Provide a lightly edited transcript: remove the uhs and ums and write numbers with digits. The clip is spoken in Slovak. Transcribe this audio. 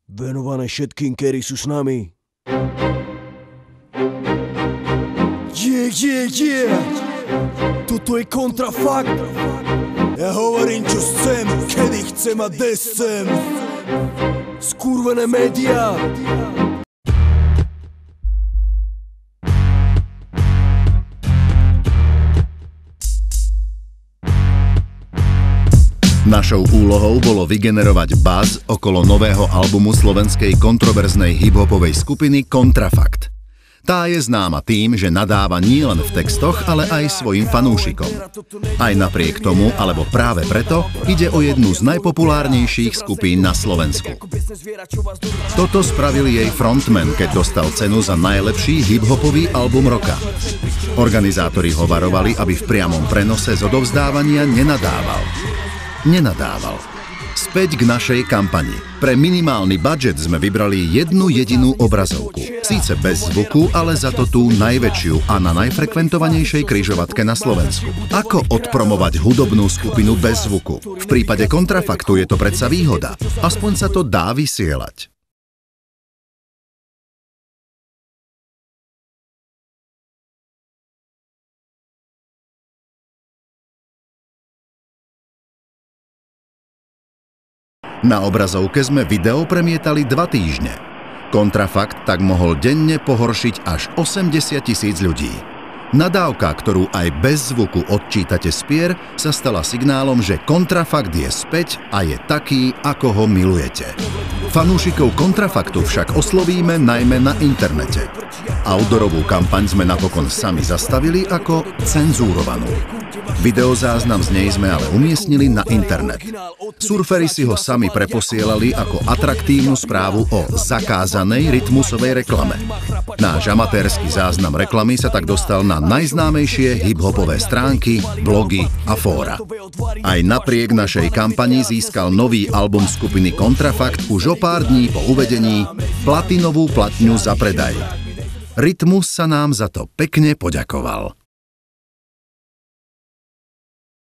Venované všetkým, ktorí sú s nami. Yeah. Toto je kontrafakt. Ja hovorím, čo chcem, kedy chcem a kde chcem. Skurvené médiá. Našou úlohou bolo vygenerovať buzz okolo nového albumu slovenskej kontroverznej hip-hopovej skupiny Kontrafakt. Tá je známa tým, že nadáva nielen v textoch, ale aj svojim fanúšikom. Aj napriek tomu, alebo práve preto, ide o jednu z najpopulárnejších skupín na Slovensku. Toto spravil jej frontman, keď dostal cenu za najlepší hip-hopový album roka. Organizátori ho varovali, aby v priamom prenose z odovzdávania nenadával. Späť k našej kampani. Pre minimálny budžet sme vybrali jednu jedinú obrazovku. Síce bez zvuku, ale za to tú najväčšiu a na najfrekventovanejšej križovatke na Slovensku. Ako odpromovať hudobnú skupinu bez zvuku? V prípade Kontrafaktu je to predsa výhoda. Aspoň sa to dá vysielať. Na obrazovke sme video premietali 2 týždne. Kontrafakt tak mohol denne pohoršiť až 80 000 ľudí. Nadávka, ktorú aj bez zvuku odčítate z pier, sa stala signálom, že Kontrafakt je späť a je taký, ako ho milujete. Fanúšikov Kontrafaktu však oslovíme najmä na internete. Outdoorovú kampaň sme napokon sami zastavili ako cenzúrovanú. Videozáznam z nej sme ale umiestnili na internet. Surferi si ho sami preposielali ako atraktívnu správu o zakázanej rytmusovej reklame. Náš amatérsky záznam reklamy sa tak dostal na najznámejšie hip-hopové stránky, blogy a fóra. Aj napriek našej kampani získal nový album skupiny Kontrafakt už o pár dní po uvedení platinovú platňu za predaj. Rytmus sa nám za to pekne poďakoval.